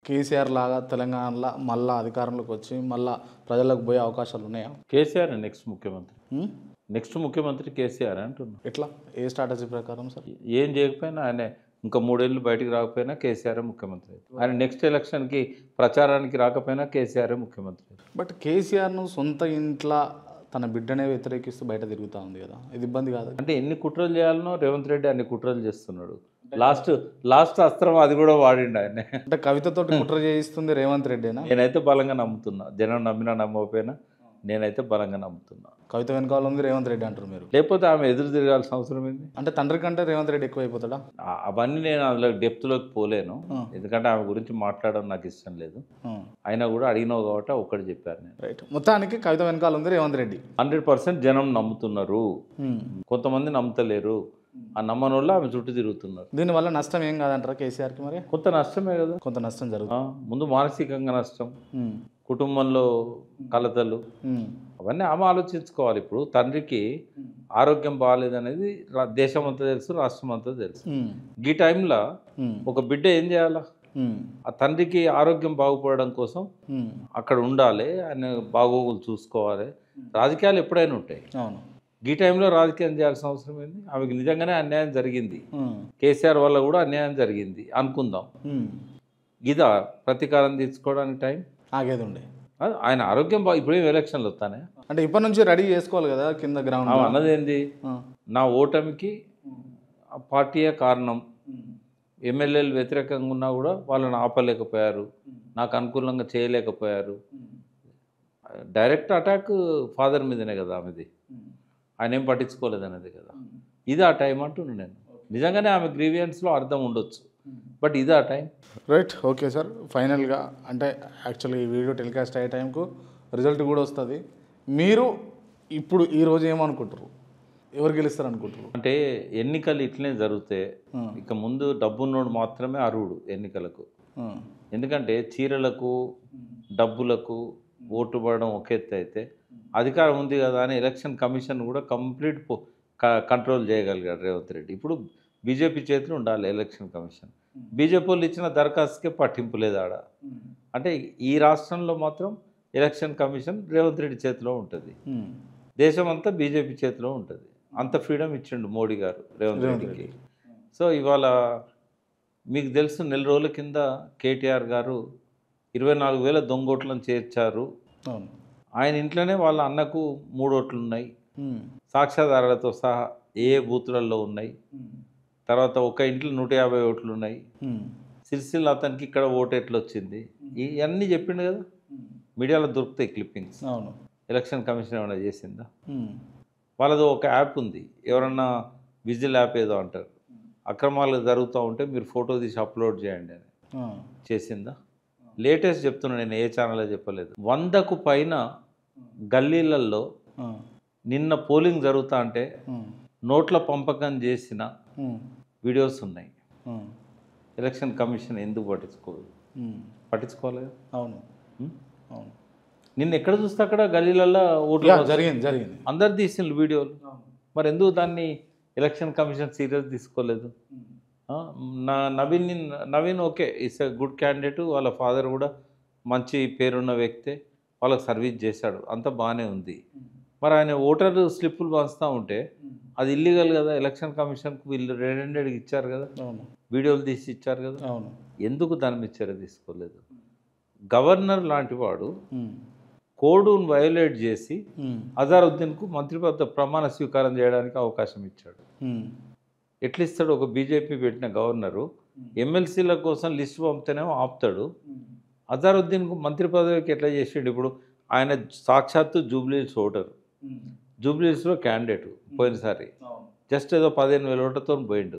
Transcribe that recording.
కేసీఆర్ లాగా తెలంగాణలో మళ్ళా అధికారంలోకి వచ్చి మళ్ళా ప్రజలకు పోయే అవకాశాలు ఉన్నాయా? కేసీఆర్ నెక్స్ట్ ముఖ్యమంత్రి. హ్మ్? నెక్స్ట్ ముఖ్యమంత్రి కేసీఆర్ అంటున్నా. ఎట్లా ఏ స్ట్రాటజీ ప్రకారం సార్? ఏం చేయకపోయినా ఆయన ఇంకా 3 ఏళ్ళు బయటికి రాకపోయినా కేసీఆర్ ముఖ్యమంత్రి అవుతాడు. ఆయన నెక్స్ట్ ఎలక్షన్కి ప్రచారానికి రాకపోయినా కేసీఆర్ ముఖ్యమంత్రి అవుతాడు. బట్ కేసీఆర్ను సొంత ఇంట్లో తన బిడ్డనే వ్యతిరేకిస్తూ బయట తిరుగుతూ ఉంది కదా, ఇది ఇబ్బంది కాదు? అంటే ఎన్ని కుట్రలు చేయాలనో రేవంత్ రెడ్డి అన్ని కుట్రలు చేస్తున్నాడు. లాస్ట్ అస్త్రం అది కూడా వాడిండు ఆయన. అంటే కవితతోటి కుట్ర చేయిస్తుంది రేవంత్ రెడ్డినా? నేనైతే బలంగా నమ్ముతున్నా. జనం నమ్మినా నమ్మకపోయినా నేనైతే బలంగా నమ్ముతున్నా. కవిత వెనకాల ఉంది రేవంత్ రెడ్డి అంటారు మీరు? లేకపోతే ఆమె ఎదురు తిరగాల్సిన అవసరం ఏంది? అంటే తండ్రి కంటే రేవంత్ రెడ్డి ఎక్కువ అయిపోతాడా? అవన్నీ నేను అందులో డెప్త్లోకి పోలేను, ఎందుకంటే ఆమె గురించి మాట్లాడడం నాకు ఇష్టం లేదు. అయినా కూడా అడిగినావు కాబట్టి ఒక్కటి చెప్పారు నేను. రైట్. మొత్తానికి కవిత వెనకాల ఉంది రేవంత్ రెడ్డి. 100% జనం నమ్ముతున్నారు, కొంతమంది నమ్ముతలేరు. ఆ నమ్మని వాళ్ళు ఆమె చుట్టూ తిరుగుతున్నారు. దీనివల్ల నష్టం ఏం కాదంటారా కేసీఆర్కి? మరి కొంత నష్టమే కదా. కొంత నష్టం జరుగుతుంది. ముందు మానసికంగా నష్టం, కుటుంబంలో కలతలు, అవన్నీ ఆమె ఆలోచించుకోవాలి. ఇప్పుడు తండ్రికి ఆరోగ్యం బాగాలేదనేది దేశం అంతా తెలుసు, రాష్ట్రం అంతా తెలుసు. ఈ టైంలో ఒక బిడ్డ ఏం చేయాలా? ఆ తండ్రికి ఆరోగ్యం బాగుపడడం కోసం అక్కడ ఉండాలి, ఆయన బాగోగులు చూసుకోవాలి. రాజకీయాలు ఎప్పుడైనా ఉంటాయి. అవును. ఈ టైంలో రాజకీయం చేయాల్సిన అవసరం ఏంది? ఆమెకి నిజంగానే అన్యాయం జరిగింది, కేసీఆర్ వల్ల కూడా అన్యాయం జరిగింది అనుకుందాం. ఇదా ప్రతీకారం తీసుకోవడానికి టైం ఆగేది ఉండే? ఆయన ఆరోగ్యం ఇప్పుడేం ఎలక్షన్లు వస్తానే అంటే ఇప్పటి నుంచి రెడీ చేసుకోవాలి కదా కింద గ్రౌండ్. అన్నది ఏంది? నా ఓటమికి పార్టీయే కారణం. ఎమ్మెల్యేలు వ్యతిరేకంగా ఉన్నా కూడా వాళ్ళని ఆపలేకపోయారు, నాకు అనుకూలంగా చేయలేకపోయారు. డైరెక్ట్ అటాక్ ఫాదర్ మీదనే కదా ఆమెది, ఆయన ఏం పట్టించుకోలేదు అనేది కదా. ఇది ఆ టైం అంటున్నాను నేను. నిజంగానే ఆమె గ్రీవియన్స్లో అర్థం ఉండొచ్చు, బట్ ఇది ఆ టైం. రైట్. ఓకే సార్, ఫైనల్గా అంటే యాక్చువల్లీ ఈ వీడియో టెలికాస్ట్ అయ్యే టైంకు రిజల్ట్ కూడా వస్తుంది. మీరు ఇప్పుడు ఈరోజు ఏమనుకుంటారు, ఎవరు గెలుస్తారు అనుకుంటారు? అంటే ఎన్నికలు ఇట్లనే జరిగితే ఇక ముందు డబ్బున్నోడు మాత్రమే అర్హుడు ఎన్నికలకు. ఎందుకంటే చీరలకు డబ్బులకు ఓటు పడడం ఒక ఎత్తు అయితే, అధికారం ఉంది కదా అని ఎలక్షన్ కమిషన్ కూడా కంప్లీట్ కంట్రోల్ చేయగలిగాడు రేవంత్ రెడ్డి. ఇప్పుడు బీజేపీ చేతిలో ఉండాలి ఎలక్షన్ కమిషన్. బీజేపీ వాళ్ళు ఇచ్చిన దరఖాస్తుకే పట్టింపు లేదు ఆడ. అంటే ఈ రాష్ట్రంలో మాత్రం ఎలక్షన్ కమిషన్ రేవంత్ రెడ్డి చేతిలో ఉంటుంది, దేశం అంతా బీజేపీ చేతిలో ఉంటుంది. అంత ఫ్రీడమ్ ఇచ్చిండు మోడీ గారు రేవంత్ రెడ్డికి. సో ఇవాళ మీకు తెలుసు, నెల రోజుల కింద కేటీఆర్ గారు 24,000 దొంగోట్లను చేర్చారు. ఆయన ఇంట్లోనే వాళ్ళ అన్నకు 3 ఓట్లు ఉన్నాయి, సాక్ష్యాధారాలతో సహా ఏ బూతులలో ఉన్నాయి. తర్వాత ఒక ఇంట్లో 150 ఓట్లు ఉన్నాయి. సిరిసిల్ల అతనికి ఇక్కడ ఓటు ఎట్లా వచ్చింది, ఇవన్నీ చెప్పిండు కదా. మీడియాలో దొరుకుతాయి క్లిప్పింగ్స్. అవును. ఎలక్షన్ కమిషన్ ఏమైనా చేసిందా? వాళ్ళది ఒక యాప్ ఉంది, ఎవరన్నా విజిల్ యాప్ ఏదో అంటారు. అక్రమాలు జరుగుతూ ఉంటే మీరు ఫోటో తీసి అప్లోడ్ చేయండి అని చేసిందా? లేటెస్ట్ చెప్తున్నా, నేను ఏ ఛానల్లో చెప్పలేదు. 100కు పైన గల్లీలలో నిన్న పోలింగ్ జరుగుతా అంటే నోట్ల పంపకం చేసిన వీడియోస్ ఉన్నాయి. ఎలక్షన్ కమిషన్ ఎందుకు పట్టించుకోవాలి? అవును. అవును. నిన్న ఎక్కడ చూస్తే అక్కడ గల్లీలలో ఓట్లు జరిగింది, అందరు తీసిన వీడియోలు. మరి ఎందుకు దాన్ని ఎలక్షన్ కమిషన్ సీరియస్ తీసుకోలేదు? Naveen okay, it's a good candidate, వాళ్ళ ఫాదర్ కూడా మంచి పేరున్న వ్యక్తే, వాళ్ళకి సర్వీస్ చేశాడు, అంతా బాగానే ఉంది. మరి ఆయన ఓటర్ స్లిప్పులు పంచుతూ ఉంటే అది ఇల్లీగల్ కదా. ఎలక్షన్ కమిషన్కు వీళ్ళు రెడ్ హ్యాండెడ్గా ఇచ్చారు కదా, వీడియోలు తీసి ఇచ్చారు కదా. ఎందుకు దాని మీద చర్య తీసుకోలేదు? గవర్నర్ లాంటి వాడు కోడ్ను వయోలేట్ చేసి అజారుద్దీన్కు మంత్రి పదవి ప్రమాణ స్వీకారం చేయడానికి అవకాశం ఇచ్చాడు. ఎట్లా ఇస్తాడు? ఒక బీజేపీ పెట్టిన గవర్నరు ఎమ్మెల్సీల కోసం లిస్టు పంపితేనేమో ఆపుతాడు, అజారుద్దీన్కు మంత్రి పదవికి ఎట్లా చేసాడు? ఇప్పుడు ఆయన సాక్షాత్తు జూబ్లీహిల్స్ ఓటరు, జూబ్లీహిల్స్లో క్యాండిడేట్ పోయినసారి జస్ట్ ఏదో 15,000 ఓట్లతో పోయిండు.